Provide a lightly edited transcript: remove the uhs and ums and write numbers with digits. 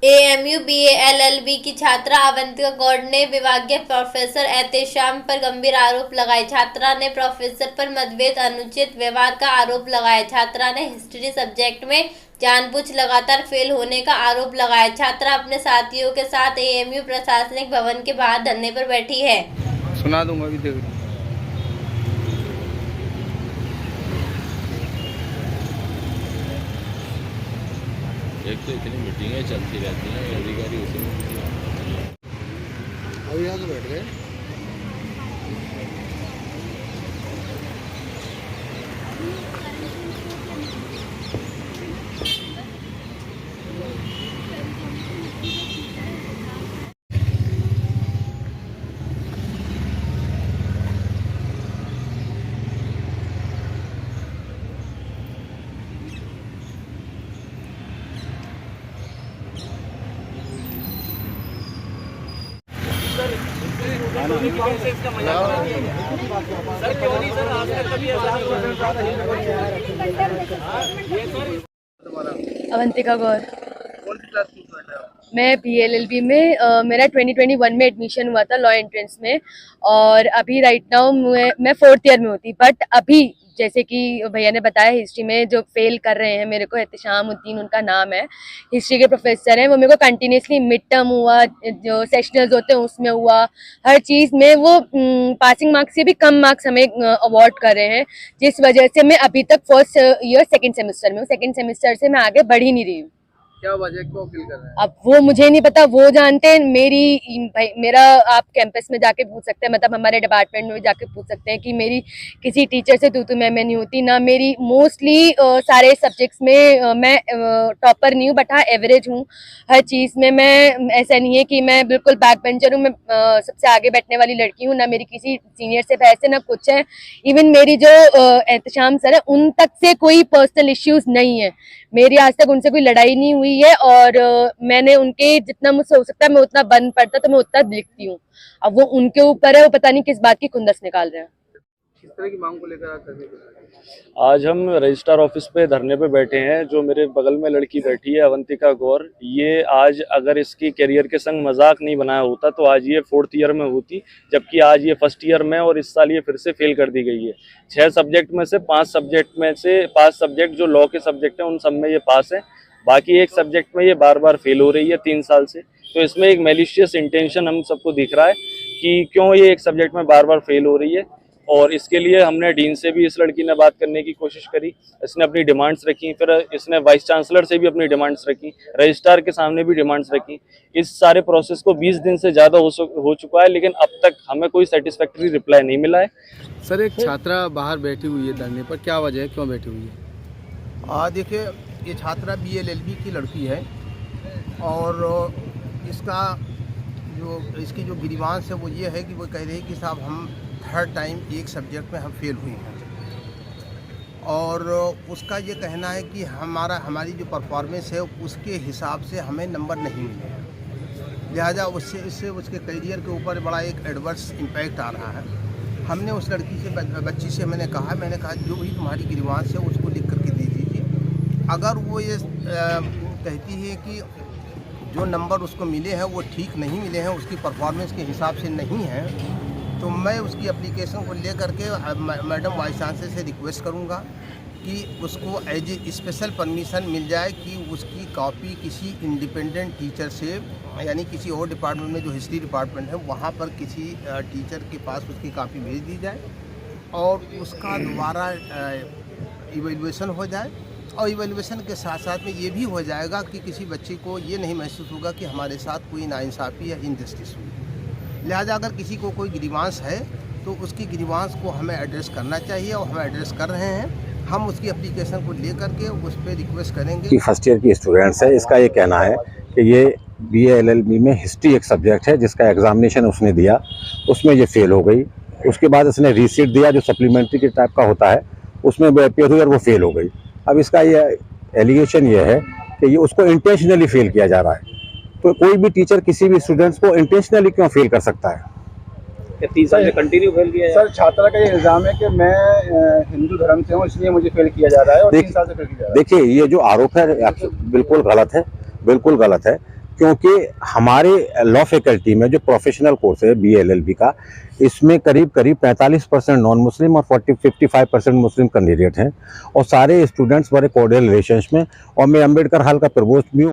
AMU BA LLB की छात्रा अवंतिका गौड़ ने विभागीय प्रोफेसर एहतेशाम पर गंभीर आरोप लगाए। छात्रा ने प्रोफेसर पर मतभेद अनुचित व्यवहार का आरोप लगाया। छात्रा ने हिस्ट्री सब्जेक्ट में जानबूझ लगातार फेल होने का आरोप लगाया। छात्रा अपने साथियों के साथ एएमयू प्रशासनिक भवन के बाहर धरने पर बैठी है। सुना दूंगा अभी, देख एक तो इतनी मीटिंगें चलती रहती हैं, अधिकारी उसी में अभी यहाँ तो बैठ गए। अवंतिका गौर। कौन सी क्लास की स्टूडेंट है आप? मैं बीएलएलबी में मेरा 2021 में एडमिशन हुआ था लॉ एंट्रेंस में, और अभी राइट नाउ मैं 4th ईयर में होती। बट अभी जैसे कि भैया ने बताया, हिस्ट्री में जो फेल कर रहे हैं मेरे को, एहतेशामुद्दीन उनका नाम है, हिस्ट्री के प्रोफेसर हैं। वो मेरे को कंटिन्यूसली मिड टर्म हुआ, जो सेशनल्स होते हैं उसमें हुआ, हर चीज़ में वो पासिंग मार्क्स से भी कम मार्क्स हमें अवार्ड कर रहे हैं, जिस वजह से मैं अभी तक फर्स्ट ईयर सेकेंड सेमेस्टर में हूँ। सेकेंड सेमेस्टर से मैं आगे बढ़ ही नहीं रही हूँ। क्या वजह, क्यों फील कर रहे हैं? अब वो मुझे नहीं पता, वो जानते हैं। मेरा आप कैंपस में जाके पूछ सकते हैं, मतलब हमारे डिपार्टमेंट में भी जाके पूछ सकते हैं कि मेरी किसी टीचर से तू मैं नहीं होती ना। मेरी मोस्टली सारे सब्जेक्ट्स में मैं टॉपर नहीं हूँ, बट हाँ एवरेज हूँ हर चीज़ में। मैं ऐसा नहीं है कि मैं बिल्कुल बैक बेंचर हूँ, मैं सबसे आगे बैठने वाली लड़की हूँ। ना मेरी किसी सीनियर से पैसे ना कुछ है। इवन मेरी जो एहतेशाम सर है, उन तक से कोई पर्सनल इश्यूज नहीं है। मेरी आज तक उनसे कोई लड़ाई नहीं हुई है, और मैंने उनके जितना मुझसे हो सकता है मैं उतना बन पड़ता तो मैं उतना लिखती हूँ। अब वो उनके ऊपर है, वो पता नहीं किस बात की खुंदस निकाल रहे हैं। किस तरह की मांग को लेकर आप करने के? आज हम रजिस्ट्रार ऑफिस पे धरने पे बैठे हैं। जो मेरे बगल में लड़की बैठी है अवंतिका गौर, ये आज अगर इसकी करियर के संग मजाक नहीं बनाया होता तो आज ये 4th ईयर में होती, जबकि आज ये 1st ईयर में, और इस साल ये फिर से फेल कर दी गई है। 6 सब्जेक्ट में से 5 सब्जेक्ट जो लॉ के सब्जेक्ट हैं उन सब में ये पास है। बाकी एक सब्जेक्ट में ये बार बार फेल हो रही है 3 साल से। तो इसमें एक मैलिशियस इंटेंशन हम सबको दिख रहा है कि क्यों ये एक सब्जेक्ट में बार बार फेल हो रही है। और इसके लिए हमने डीन से भी इस लड़की ने बात करने की कोशिश करी, इसने अपनी डिमांड्स रखी, फिर इसने वाइस चांसलर से भी अपनी डिमांड्स रखी, रजिस्ट्रार के सामने भी डिमांड्स रखी। इस सारे प्रोसेस को 20 दिन से ज़्यादा हो चुका है, लेकिन अब तक हमें कोई सेटिस्फैक्टरी रिप्लाई नहीं मिला है। सर, एक छात्रा बाहर बैठी हुई है धरने पर, क्या वजह है, क्यों बैठी हुई है? देखिए, ये छात्रा बीएलएलबी की लड़की है, और इसकी जो गिरीवांश है वो ये है कि वो कह रही है कि साहब हम 3rd टाइम एक सब्जेक्ट में हम फेल हुई हैं, और उसका ये कहना है कि हमारी जो परफॉर्मेंस है उसके हिसाब से हमें नंबर नहीं मिले हैं, लिहाजा इससे उसके करियर के ऊपर बड़ा एक एडवर्स इम्पैक्ट आ रहा है। हमने उस बच्ची से मैंने कहा जो भी तुम्हारी गिरीवांश है उसको लिख करके दे दीजिए। अगर वो ये कहती है कि जो नंबर उसको मिले हैं वो ठीक नहीं मिले हैं, उसकी परफॉर्मेंस के हिसाब से नहीं है, तो मैं उसकी एप्लीकेशन को ले करके मैडम वाइस चांसलर से रिक्वेस्ट करूंगा कि उसको एज ए स्पेशल परमिशन मिल जाए कि उसकी कॉपी किसी इंडिपेंडेंट टीचर से, यानी किसी और डिपार्टमेंट में जो हिस्ट्री डिपार्टमेंट है वहाँ पर किसी टीचर के पास उसकी कॉपी भेज दी जाए, और उसका दोबारा इवैल्यूएशन हो जाए। और इवैल्यूएशन के साथ साथ में ये भी हो जाएगा कि किसी बच्चे को ये नहीं महसूस होगा कि हमारे साथ कोई नाइंसाफ़ी या इनजस्टिस हुई। लिहाजा अगर किसी को कोई गिरीवांश है तो उसकी गिरीवांश को हमें एड्रेस करना चाहिए, और हम एड्रेस कर रहे हैं। हम उसकी एप्लीकेशन को ले करके उस पर रिक्वेस्ट करेंगे कि 1st ईयर की स्टूडेंट्स है, इसका ये कहना है कि ये बीएलएलबी में हिस्ट्री एक सब्जेक्ट है जिसका एग्जामिनेशन उसने दिया, उसमें ये फेल हो गई। उसके बाद इसने रीसीट दिया जो सप्लीमेंट्री के टाइप का होता है, उसमें वो अपेयर हुई और वो फेल हो गई। अब इसका ये एलिगेशन ये है कि ये उसको इंटेंशनली फेल किया जा रहा है। तो कोई भी टीचर किसी भी स्टूडेंट्स को इंटेंशनली क्यों फेल कर सकता है? 3 साल से कंटिन्यू फेल किया है। सर, छात्रा का ये इल्ज़ाम है कि मैं हिंदू धर्म से हूँ इसलिए मुझे फेल किया जा रहा है, और 3 साल से फेल किया जा रहा है। देखिए, ये जो आरोप है बिल्कुल गलत है, बिल्कुल गलत है। क्योंकि हमारे लॉ फैकल्टी में जो प्रोफेशनल कोर्स है BA LLB का, इसमें करीब 45% नॉन मुस्लिम और 55% मुस्लिम कैंडिडेट हैं और सारे स्टूडेंट्स बड़े कॉर्डियल रिलेशंस में। और मैं अम्बेडकर हॉल का प्रवोस्ट भी हूँ।